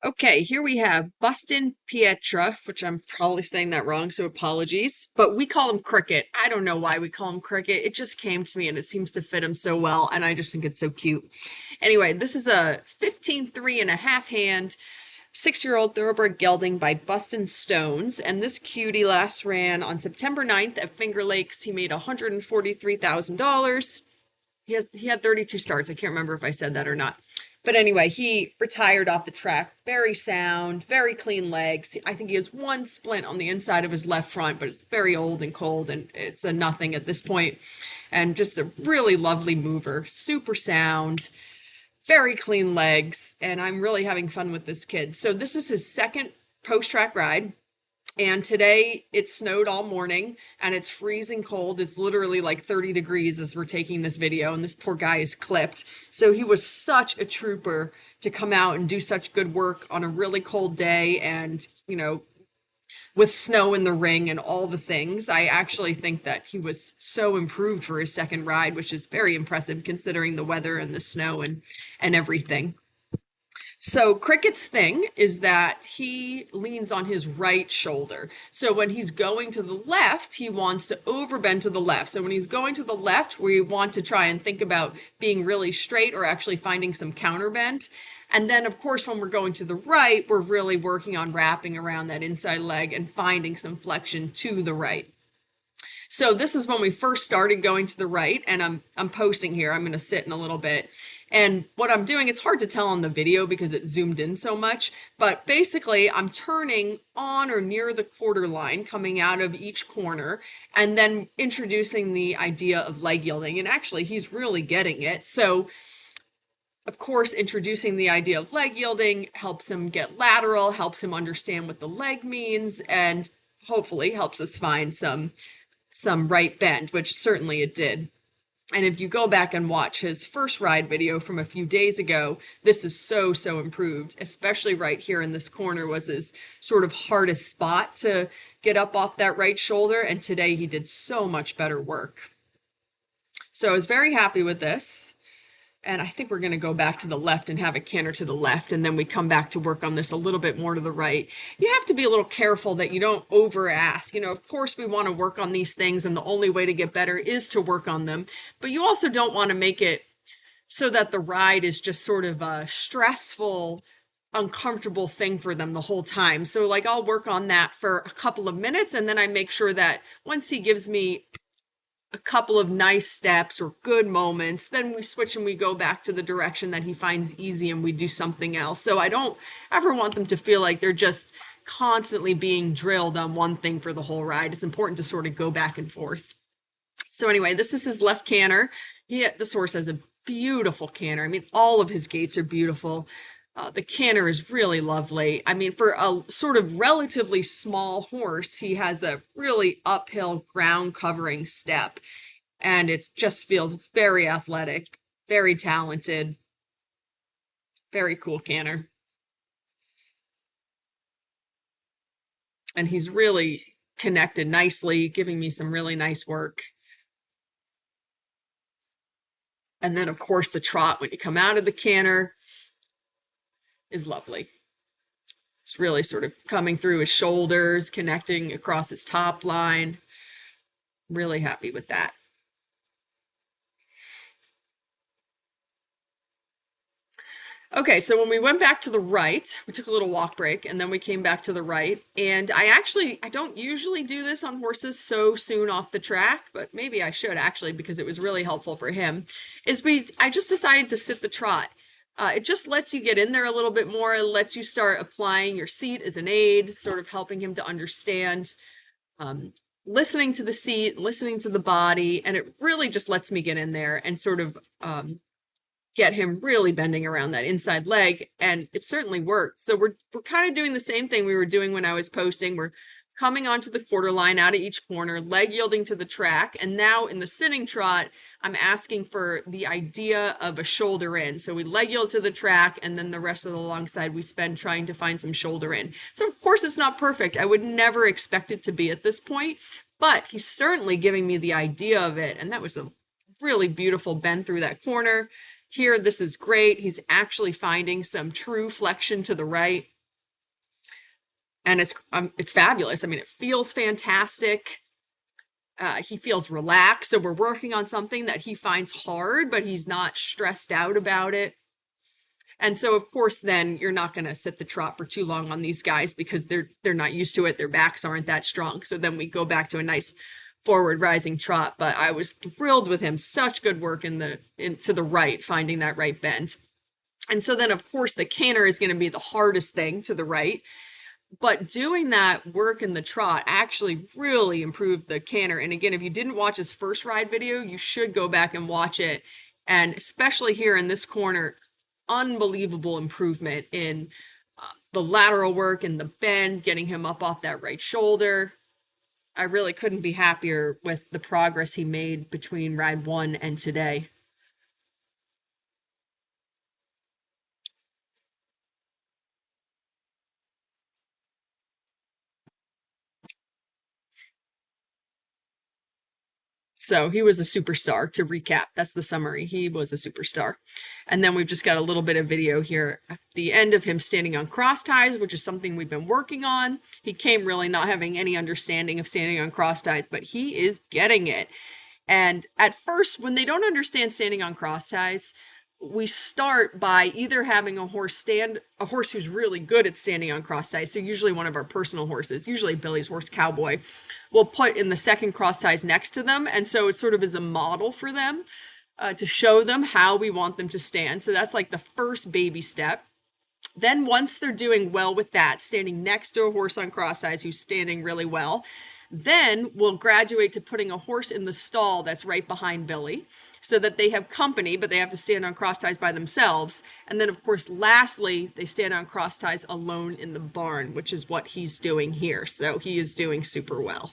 Okay, here we have Bustin Pietre, which I'm probably saying that wrong, so apologies. But we call him Cricket. I don't know why we call him Cricket. It just came to me and it seems to fit him so well, and I just think it's so cute. Anyway, this is a 15.3 and a half hand 6-year-old thoroughbred gelding by Bustin Stones, and this cutie last ran on September 9th at Finger Lakes. He made $143,000. He had 32 starts. I can't remember if I said that or not. But anyway, he retired off the track. Very sound, very clean legs. I think he has one splint on the inside of his left front, but it's very old and cold, and it's a nothing at this point. And just a really lovely mover. Super sound, very clean legs, and I'm really having fun with this kid. So this is his second post-track ride. And today it snowed all morning and it's freezing cold. It's literally like 30 degrees as we're taking this video, and this poor guy is clipped. So he was such a trooper to come out and do such good work on a really cold day and, with snow in the ring and all the things. I actually think that he was so improved for his second ride, which is very impressive considering the weather and the snow and everything. So Cricket's thing is that he leans on his right shoulder. So when he's going to the left, he wants to overbend to the left. So when he's going to the left, we want to try and think about being really straight or actually finding some counterbend. And then, of course, when we're going to the right, we're really working on wrapping around that inside leg and finding some flexion to the right. So this is when we first started going to the right, and I'm posting here. I'm going to sit in a little bit. And what I'm doing, it's hard to tell on the video because it zoomed in so much, but basically I'm turning on or near the quarter line coming out of each corner and then introducing the idea of leg yielding. And actually he's really getting it. So of course, introducing the idea of leg yielding helps him get lateral, helps him understand what the leg means, and hopefully helps us find some right bend, which certainly it did. And if you go back and watch his first ride video from a few days ago, this is so improved, especially right here in this corner was his sort of hardest spot to get up off that right shoulder. And today he did so much better work. So I was very happy with this. And I think we're going to go back to the left and have a canter to the left, and then we come back to work on this a little bit more to the right. You have to be a little careful that you don't over ask. Of course we want to work on these things, and the only way to get better is to work on them. But you also don't want to make it so that the ride is just sort of a stressful, uncomfortable thing for them the whole time. So like I'll work on that for a couple of minutes, and then I make sure that once he gives me a couple of nice steps or good moments, then we switch and we go back to the direction that he finds easy and we do something else. So I don't ever want them to feel like they're just constantly being drilled on one thing for the whole ride. It's important to sort of go back and forth. So anyway, this is his left canter. This horse has a beautiful canter. I mean, all of his gaits are beautiful. The canter is really lovely. I mean, for a sort of relatively small horse, he has a really uphill ground covering step, and it just feels very athletic, very talented, very cool canter. And he's really connected nicely, giving me some really nice work. And then, of course, the trot when you come out of the canter is lovely. It's really sort of coming through his shoulders, connecting across his top line. Really happy with that. Okay, so when we went back to the right, we took a little walk break and then we came back to the right. And I don't usually do this on horses so soon off the track, but maybe I should actually because it was really helpful for him, I just decided to sit the trot. It just lets you get in there a little bit more. It lets you start applying your seat as an aid, sort of helping him to understand, listening to the seat, listening to the body, and it really just lets me get in there and sort of get him really bending around that inside leg, and it certainly worked. So we're kind of doing the same thing we were doing when I was posting. We're coming onto the quarter line out of each corner, leg yielding to the track, and now in the sitting trot, I'm asking for the idea of a shoulder in. So we leg yield to the track, and then the rest of the long side we spend trying to find some shoulder in. So of course it's not perfect. I would never expect it to be at this point, but he's certainly giving me the idea of it, and that was a really beautiful bend through that corner. Here, this is great. He's actually finding some true flexion to the right, and it's fabulous. I mean, it feels fantastic. He feels relaxed, so we're working on something that he finds hard, but he's not stressed out about it. And so, of course, then you're not going to sit the trot for too long on these guys because they're not used to it. Their backs aren't that strong. So then we go back to a nice forward rising trot. But I was thrilled with him. Such good work to the right, finding that right bend. And so then, of course, the canter is going to be the hardest thing to the right. But doing that work in the trot actually really improved the canter. And again, if you didn't watch his first ride video, you should go back and watch it. And especially here in this corner, unbelievable improvement in the lateral work and the bend, getting him up off that right shoulder. I really couldn't be happier with the progress he made between ride 1 and today. So he was a superstar. To recap, that's the summary. He was a superstar. And then we've just got a little bit of video here at the end of him standing on cross ties, which is something we've been working on. He came really not having any understanding of standing on cross ties, but he is getting it. And at first, when they don't understand standing on cross ties, we start by either having a horse who's really good at standing on cross ties. So usually one of our personal horses, usually Billy's horse Cowboy, we'll put in the second cross ties next to them. And so it sort of is a model for them to show them how we want them to stand. So that's like the first baby step. Then once they're doing well with that, standing next to a horse on cross ties who's standing really well, then we'll graduate to putting a horse in the stall that's right behind Billy so that they have company, but they have to stand on cross ties by themselves. And then, of course, lastly, they stand on cross ties alone in the barn, which is what he's doing here. So he is doing super well.